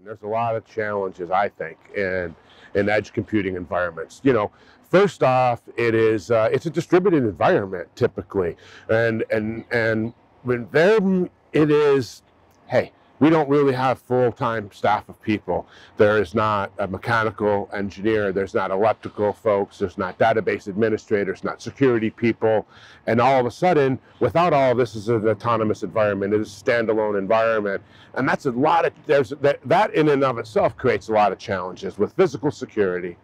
And there's a lot of challenges, I think, in edge computing environments. You know, first off, it's a distributed environment typically, and when there it is, hey, we don't really have full-time staff of people. There is not a mechanical engineer, there's not electrical folks, there's not database administrators, not security people, and all of a sudden, without all of this, is an autonomous environment. It is a standalone environment, and that's a lot of, that in and of itself creates a lot of challenges with physical security,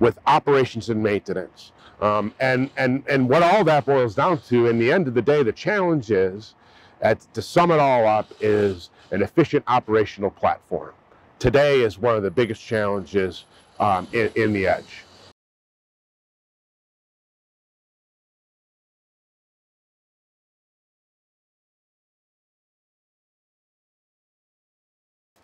with operations and maintenance, and what all that boils down to, in the end of the day, the challenge is, to sum it all up, is an efficient operational platform. Today is one of the biggest challenges in the edge.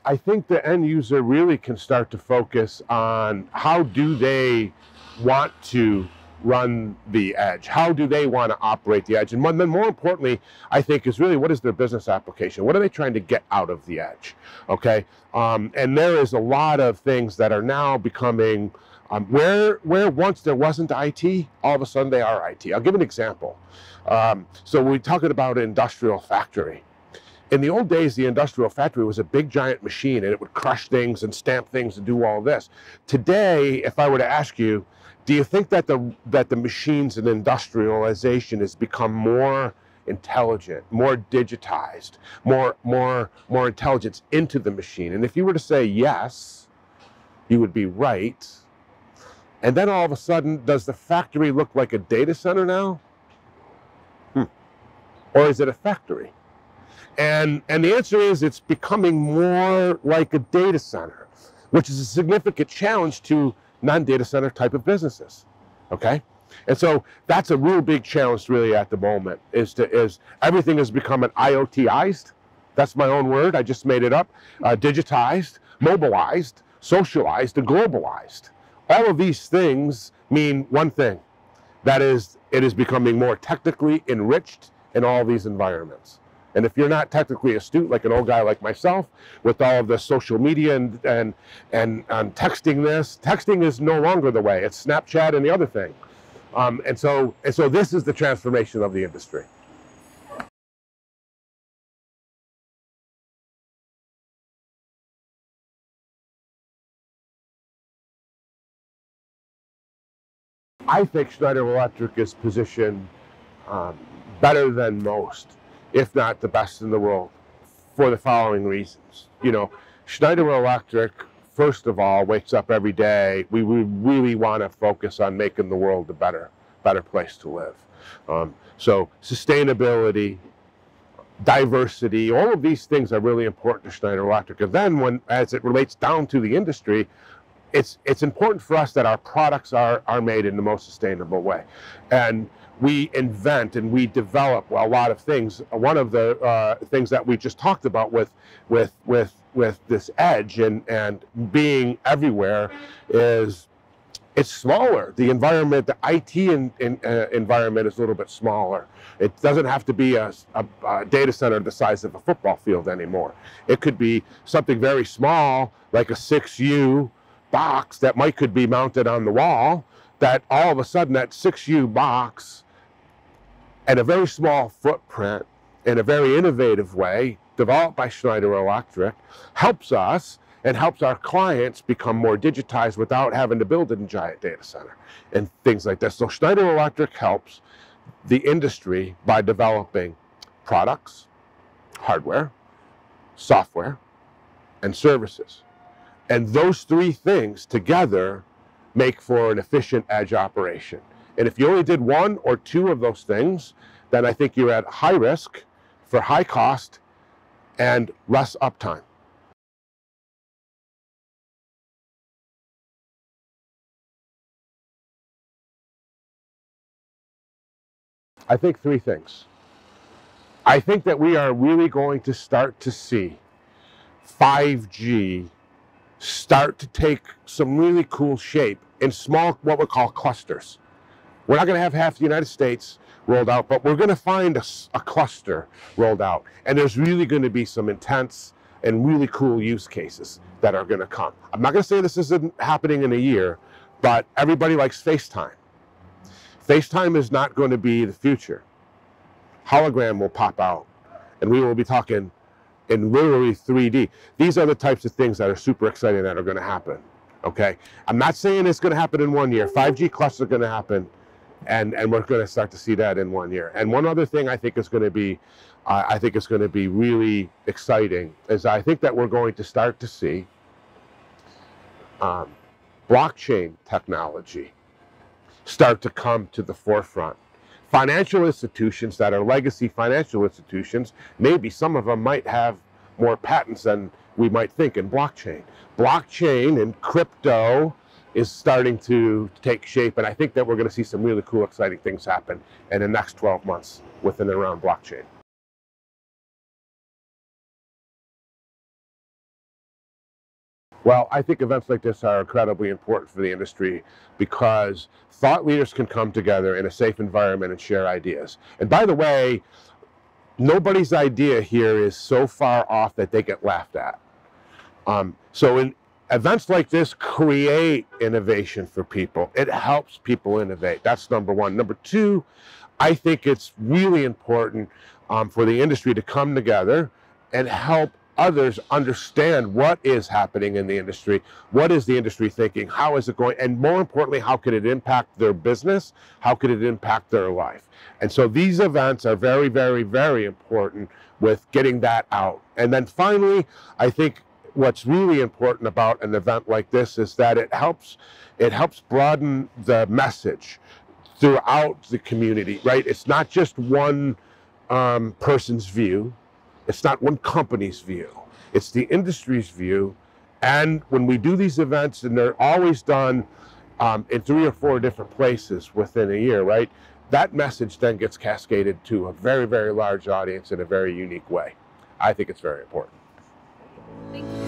I think the end user really can start to focus on how do they want to run the edge? How do they want to operate the edge? And then more importantly, I think, is really what is their business application? What are they trying to get out of the edge? Okay, and there is a lot of things that are now becoming, where once there wasn't IT, all of a sudden they are IT. I'll give an example. So we're talking about an industrial factory. In the old days, the industrial factory was a big giant machine, and it would crush things and stamp things and do all this. Today, if I were to ask you, do you think that the machines and industrialization has become more intelligent, more digitized, more intelligence into the machine? And if you were to say yes, you would be right. And then all of a sudden, does the factory look like a data center now? Or is it a factory? And the answer is, it's becoming more like a data center, which is a significant challenge to non-data center type of businesses, okay? And so that's a real big challenge really at the moment, is everything has become an IoTized, that's my own word, I just made it up, digitized, mobilized, socialized, and globalized. All of these things mean one thing, that is, it is becoming more technically enriched in all these environments. And if you're not technically astute, like an old guy like myself, with all of the social media and texting is no longer the way. It's Snapchat and the other thing. And so this is the transformation of the industry. I think Schneider Electric is positioned better than most, if not the best in the world, for the following reasons. You know, Schneider Electric, first of all, wakes up every day. We really want to focus on making the world a better place to live. So sustainability, diversity, all of these things are really important to Schneider Electric. And then as it relates down to the industry, it's important for us that our products are made in the most sustainable way. And we invent and we develop a lot of things. One of the things that we just talked about with this edge and being everywhere is it's smaller. The environment, the IT environment is a little bit smaller. It doesn't have to be a data center the size of a football field anymore. It could be something very small, like a 6U box that could be mounted on the wall, that all of a sudden that 6U box, at a very small footprint, in a very innovative way, developed by Schneider Electric, helps us and helps our clients become more digitized without having to build a giant data center and things like this. So Schneider Electric helps the industry by developing products, hardware, software, and services. And those three things together make for an efficient edge operation. And if you only did one or two of those things, then I think you're at high risk for high cost and less uptime. I think three things. I think that we are really going to start to see 5G start to take some really cool shape in small, what we call clusters. We're not going to have half the United States rolled out, but we're going to find a cluster rolled out. And there's really going to be some intense and really cool use cases that are going to come. I'm not going to say this isn't happening in a year, but everybody likes FaceTime. FaceTime is not going to be the future. Hologram will pop out, and we will be talking in literally 3D. These are the types of things that are super exciting that are going to happen. Okay, I'm not saying it's going to happen in 1 year. 5G clusters are going to happen, and we're going to start to see that in 1 year. And one other thing I think is going to be, really exciting is I think that we're going to start to see blockchain technology start to come to the forefront. Financial institutions that are legacy financial institutions, maybe some of them might have more patents than we might think in blockchain. Blockchain and crypto is starting to take shape, and I think that we're going to see some really cool, exciting things happen in the next 12 months within and around blockchain. Well, I think events like this are incredibly important for the industry because thought leaders can come together in a safe environment and share ideas. And by the way, nobody's idea here is so far off that they get laughed at. So in events like this create innovation for people. It helps people innovate. That's number one. Number two, I think it's really important for the industry to come together and help others understand what is happening in the industry, what is the industry thinking, how is it going, and more importantly, how could it impact their business, how could it impact their life. And so these events are very, very, very important with getting that out. And then finally, I think what's really important about an event like this is that it helps broaden the message throughout the community, right? It's not just one person's view. It's not one company's view. It's the industry's view. And when we do these events, and they're always done in 3 or 4 different places within a year, right? That message then gets cascaded to a very, very large audience in a very unique way. I think it's very important. Thank you.